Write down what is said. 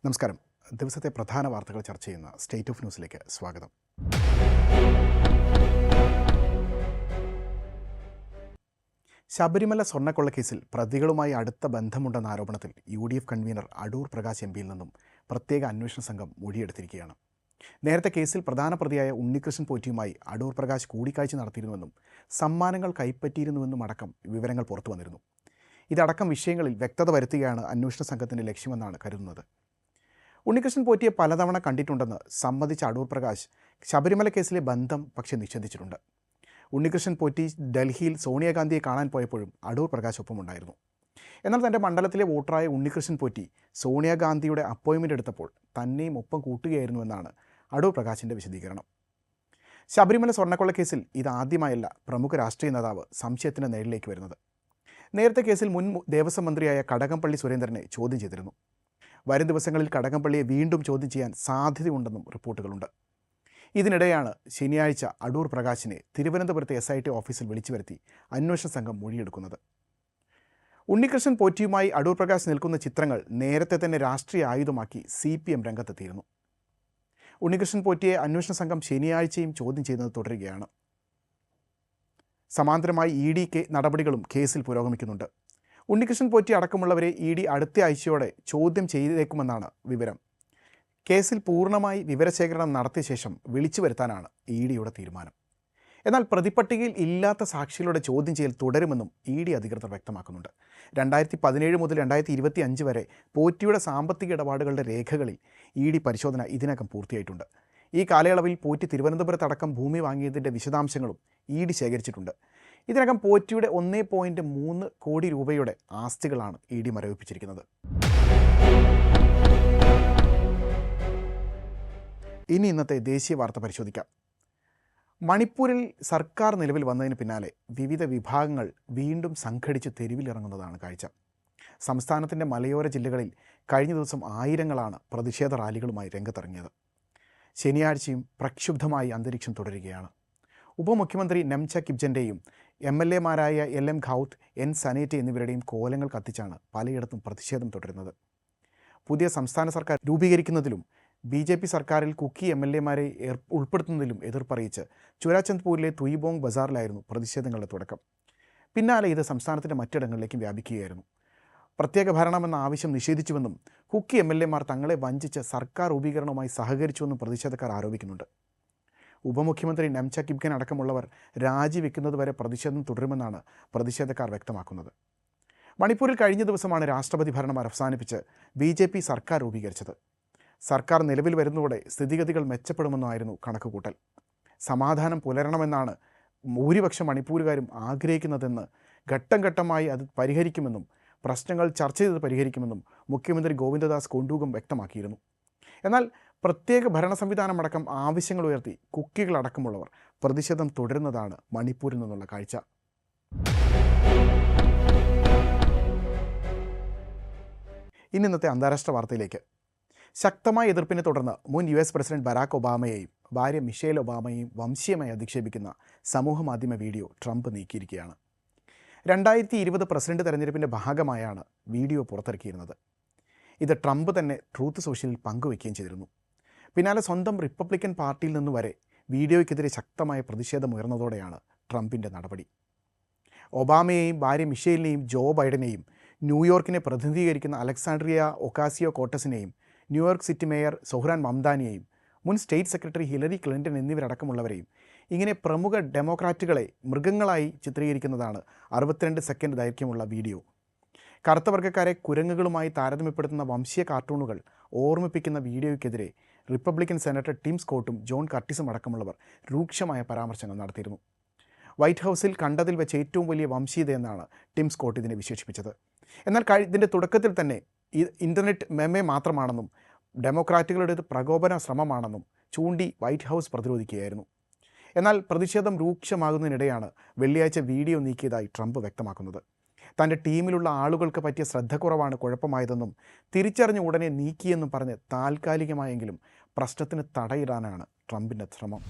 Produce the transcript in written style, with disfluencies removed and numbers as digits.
നമസ്കാരം. ദിവസത്തെ പ്രധാന വാർത്തകൾ ചർച്ച ചെയ്യുന്ന സ്റ്റേറ്റ് ഓഫ് ന്യൂസിലേക്ക് സ്വാഗതം. ശബരിമല സ്വർണ്ണക്കൊള്ളക്കേസിൽ പ്രതികളുമായി അടുത്ത ബന്ധമുണ്ടെന്ന ആരോപണത്തിൽ UDF കൺവീനർ അടൂർ പ്രകാശ് MPയിൽ നിന്നും പ്രത്യേക അന്വേഷണ സംഘം മൊഴിയെടുത്തിരിക്കുകയാണ്. നേരത്തെ കേസിൽ പ്രധാന പ്രതിയായ ഉണ്ണികൃഷ്ണൻ പോറ്റിയുമായി അടൂർ പ്രകാശ് കൂടിക്കാഴ്ച നടത്തിയിരുന്നുവെന്നും സമ്മാനങ്ങൾ കൈപ്പറ്റിയിരുന്നുവെന്നും അടക്കം വിവരങ്ങൾ പുറത്തു വന്നിരുന്നു. ഇതടക്കം വിഷയങ്ങളിൽ വ്യക്തത വരുത്തുകയാണ് അന്വേഷണ സംഘത്തിൻ്റെ ലക്ഷ്യമെന്നാണ് കരുതുന്നത്. ഉണ്ണികൃഷ്ണൻ പോറ്റിയെ പലതവണ കണ്ടിട്ടുണ്ടെന്ന് സമ്മതിച്ച അടൂർ പ്രകാശ് ശബരിമല കേസിലെ ബന്ധം പക്ഷേ നിഷേധിച്ചിട്ടുണ്ട്. ഉണ്ണികൃഷ്ണൻ പോറ്റി ഡൽഹിയിൽ സോണിയാഗാന്ധിയെ കാണാൻ പോയപ്പോഴും അടൂർ പ്രകാശ് ഒപ്പമുണ്ടായിരുന്നു. എന്നാൽ തൻ്റെ മണ്ഡലത്തിലെ വോട്ടറായ ഉണ്ണികൃഷ്ണൻ പോറ്റി സോണിയാഗാന്ധിയുടെ അപ്പോയിൻമെൻ്റ് എടുത്തപ്പോൾ തന്നെയും ഒപ്പം കൂട്ടുകയായിരുന്നുവെന്നാണ് അടൂർ പ്രകാശിൻ്റെ വിശദീകരണം. ശബരിമല സ്വർണ്ണക്കൊള്ളക്കേസിൽ ഇതാദ്യമായല്ല പ്രമുഖ രാഷ്ട്രീയ നേതാവ് സംശയത്തിൻ്റെ നേരിലേക്ക് വരുന്നത്. നേരത്തെ കേസിൽ മുൻ ദേവസ്വം മന്ത്രിയായ കടകംപള്ളി സുരേന്ദ്രനെ ചോദ്യം ചെയ്തിരുന്നു. വരും ദിവസങ്ങളിൽ കടകംപള്ളിയെ വീണ്ടും ചോദ്യം ചെയ്യാൻ സാധ്യതയുണ്ടെന്നും റിപ്പോർട്ടുകളുണ്ട്. ഇതിനിടെയാണ് ശനിയാഴ്ച അടൂർ പ്രകാശിനെ തിരുവനന്തപുരത്തെ SIT ഓഫീസിൽ വിളിച്ചു വരുത്തി അന്വേഷണ സംഘം മൊഴിയെടുക്കുന്നത്. ഉണ്ണികൃഷ്ണൻ പോറ്റിയുമായി അടൂർ പ്രകാശ് നിൽക്കുന്ന ചിത്രങ്ങൾ നേരത്തെ തന്നെ രാഷ്ട്രീയ ആയുധമാക്കി CPM രംഗത്തെത്തിയിരുന്നു. ഉണ്ണികൃഷ്ണൻ പോറ്റിയെ അന്വേഷണ സംഘം ശനിയാഴ്ചയും ചോദ്യം ചെയ്യുന്നത് തുടരുകയാണ്. സമാന്തരമായി ED നടപടികളും കേസിൽ പുരോഗമിക്കുന്നുണ്ട്. ഉണ്ണികൃഷ്ണൻ പോറ്റി അടക്കമുള്ളവരെ ED അടുത്ത ആഴ്ചയോടെ ചോദ്യം ചെയ്തേക്കുമെന്നാണ് വിവരം. കേസിൽ പൂർണ്ണമായി വിവരശേഖരണം നടത്തിയ ശേഷം വിളിച്ചു വരുത്താനാണ് EDയുടെ തീരുമാനം. എന്നാൽ പ്രതിപട്ടികയിൽ ഇല്ലാത്ത സാക്ഷികളുടെ ചോദ്യം ചെയ്യൽ തുടരുമെന്നും ED അധികൃതർ വ്യക്തമാക്കുന്നുണ്ട്. 2017 മുതൽ 2025 വരെ പോറ്റിയുടെ സാമ്പത്തിക ഇടപാടുകളുടെ രേഖകളിൽ ED പരിശോധന ഇതിനകം പൂർത്തിയായിട്ടുണ്ട്. ഈ കാലയളവിൽ പോറ്റി തിരുവനന്തപുരത്തടക്കം ഭൂമി വാങ്ങിയതിൻ്റെ വിശദാംശങ്ങളും ED ശേഖരിച്ചിട്ടുണ്ട്. ഇതിനകം പോറ്റിയുടെ 1.3 കോടി രൂപയുടെ ആസ്തികളാണ് ED മരവിപ്പിച്ചിരിക്കുന്നത്. ഇനി ഇന്നത്തെ ദേശീയ വാർത്ത പരിശോധിക്കാം. മണിപ്പൂരിൽ സർക്കാർ നിലവിൽ വന്നതിന് പിന്നാലെ വിവിധ വിഭാഗങ്ങൾ വീണ്ടും സംഘടിച്ച് തെരുവിലിറങ്ങുന്നതാണ് കാഴ്ച. സംസ്ഥാനത്തിൻ്റെ മലയോര ജില്ലകളിൽ കഴിഞ്ഞ ദിവസം ആയിരങ്ങളാണ് പ്രതിഷേധ റാലികളുമായി രംഗത്തിറങ്ങിയത്. ശനിയാഴ്ചയും പ്രക്ഷുബ്ധമായി അന്തരീക്ഷം തുടരുകയാണ്. ഉപമുഖ്യമന്ത്രി നെംച കിപ്ജൻ്റെയും MLAമാരായ LM ഖൗത്ത്, N സനേറ്റ് എന്നിവരുടെയും കോലങ്ങൾ കത്തിച്ചാണ് പലയിടത്തും പ്രതിഷേധം തുടരുന്നത്. പുതിയ സംസ്ഥാന സർക്കാർ രൂപീകരിക്കുന്നതിലും BJP സർക്കാരിൽ കുക്കി MLAമാരെ ഉൾപ്പെടുത്തുന്നതിലും എതിർപ്പറിയിച്ച് ചുരാചന്ദ്പൂരിലെ തുയിബോങ് ബസാറിലായിരുന്നു പ്രതിഷേധങ്ങളുടെ തുടക്കം. പിന്നാലെ ഇത് സംസ്ഥാനത്തിൻ്റെ മറ്റിടങ്ങളിലേക്കും വ്യാപിക്കുകയായിരുന്നു. പ്രത്യേക ഭരണമെന്ന ആവശ്യം നിഷേധിച്ചുവെന്നും കുക്കി MLAമാർ തങ്ങളെ വഞ്ചിച്ച് സർക്കാർ രൂപീകരണവുമായി സഹകരിച്ചുവെന്നും പ്രതിഷേധക്കാർ ആരോപിക്കുന്നുണ്ട്. ഉപമുഖ്യമന്ത്രി നെംച കിപ്ഗൻ അടക്കമുള്ളവർ രാജിവെക്കുന്നതുവരെ പ്രതിഷേധം തുടരുമെന്നാണ് പ്രതിഷേധക്കാർ വ്യക്തമാക്കുന്നത്. മണിപ്പൂരിൽ കഴിഞ്ഞ ദിവസമാണ് രാഷ്ട്രപതി ഭരണം അവസാനിപ്പിച്ച് BJP സർക്കാർ രൂപീകരിച്ചത്. സർക്കാർ നിലവിൽ വരുന്നതോടെ സ്ഥിതിഗതികൾ മെച്ചപ്പെടുമെന്നായിരുന്നു കണക്കുകൂട്ടൽ. സമാധാനം പുലരണമെന്നാണ് ഭൂരിപക്ഷം മണിപ്പൂരുകാരും ആഗ്രഹിക്കുന്നതെന്ന് ഘട്ടം ഘട്ടമായി അത് പരിഹരിക്കുമെന്നും പ്രശ്നങ്ങൾ ചർച്ച ചെയ്ത് പരിഹരിക്കുമെന്നും മുഖ്യമന്ത്രി ഗോവിന്ദദാസ് കൊണ്ടൂഗം വ്യക്തമാക്കിയിരുന്നു. എന്നാൽ പ്രത്യേക ഭരണ സംവിധാനമടക്കം ആവശ്യങ്ങൾ ഉയർത്തി കുക്കികളടക്കമുള്ളവർ പ്രതിഷേധം തുടരുന്നതാണ് മണിപ്പൂരിൽ നിന്നുള്ള കാഴ്ച. ഇന്നത്തെ അന്താരാഷ്ട്ര വാർത്തയിലേക്ക്. ശക്തമായ എതിർപ്പിനെ തുടർന്ന് മുൻ US പ്രസിഡന്റ് ബരാക് ഒബാമയെയും ഭാര്യ മിഷേൽ ഒബാമയെയും വംശീയമായി അധിക്ഷേപിക്കുന്ന സമൂഹമാധ്യമ വീഡിയോ ട്രംപ് നീക്കിയിരിക്കുകയാണ്. 2020 പ്രസിഡന്റ് തെരഞ്ഞെടുപ്പിൻ്റെ ഭാഗമായാണ് വീഡിയോ പുറത്തിറക്കിയിരുന്നത്. ഇത് ട്രംപ് തന്നെ ട്രൂത്ത് സോഷ്യലിൽ പങ്കുവയ്ക്കുകയും ചെയ്തിരുന്നു. പിന്നാലെ സ്വന്തം റിപ്പബ്ലിക്കൻ പാർട്ടിയിൽ നിന്ന് വരെ വീഡിയോയ്ക്കെതിരെ ശക്തമായ പ്രതിഷേധമുയർന്നതോടെയാണ് ട്രംപിൻ്റെ നടപടി. ഒബാമയെയും ഭാര്യ മിഷേലിനെയും ജോ ബൈഡനെയും ന്യൂയോർക്കിനെ പ്രതിനിധീകരിക്കുന്ന അലക്സാൻഡ്രിയ ഒക്കാസിയോ കോട്ടസിനെയും ന്യൂയോർക്ക് സിറ്റി മേയർ സൊഹ്റാൻ മംദാനിയെയും മുൻ സ്റ്റേറ്റ് സെക്രട്ടറി ഹിലരി ക്ലിൻ്റൺ എന്നിവരടക്കമുള്ളവരെയും ഇങ്ങനെ പ്രമുഖ ഡെമോക്രാറ്റുകളെ മൃഗങ്ങളായി ചിത്രീകരിക്കുന്നതാണ് 62 സെക്കൻഡ് ദൈർഘ്യമുള്ള വീഡിയോ. കറുത്തവർഗ്ഗക്കാരെ കുരങ്ങുകളുമായി താരതമ്യപ്പെടുത്തുന്ന വംശീയ കാർട്ടൂണുകൾ ഓർമ്മിപ്പിക്കുന്ന വീഡിയോയ്ക്കെതിരെ റിപ്പബ്ലിക്കൻ സെനറ്റർ ടിം സ്കോട്ടും ജോൺ കർട്ടിസും അടക്കമുള്ളവർ രൂക്ഷമായ പരാമർശങ്ങൾ നടത്തിയിരുന്നു. വൈറ്റ് ഹൗസിൽ കണ്ടതിൽ വെച്ച് ഏറ്റവും വലിയ വംശീയതയെന്നാണ് ടിം സ്കോട്ട് ഇതിനെ വിശേഷിപ്പിച്ചത്. എന്നാൽ ഇതിൻ്റെ തുടക്കത്തിൽ തന്നെ ഇൻ്റർനെറ്റ് മെമ്മെ മാത്രമാണെന്നും ഡെമോക്രാറ്റുകളുടേത് പ്രകോപന ശ്രമമാണെന്നും ചൂണ്ടി വൈറ്റ് ഹൗസ് പ്രതിരോധിക്കുകയായിരുന്നു. എന്നാൽ പ്രതിഷേധം രൂക്ഷമാകുന്നതിനിടെയാണ് വെള്ളിയാഴ്ച വീഡിയോ നീക്കിയതായി ട്രംപ് വ്യക്തമാക്കുന്നത്. തൻ്റെ ടീമിലുള്ള ആളുകൾക്ക് പറ്റിയ ശ്രദ്ധക്കുറവാണ് കുഴപ്പമായതെന്നും തിരിച്ചറിഞ്ഞ ഉടനെ നീക്കിയെന്നും പറഞ്ഞ് താൽക്കാലികമായെങ്കിലും പ്രശ്നത്തിന് തടയിടാനാണ് ട്രംപിൻ്റെ ശ്രമം.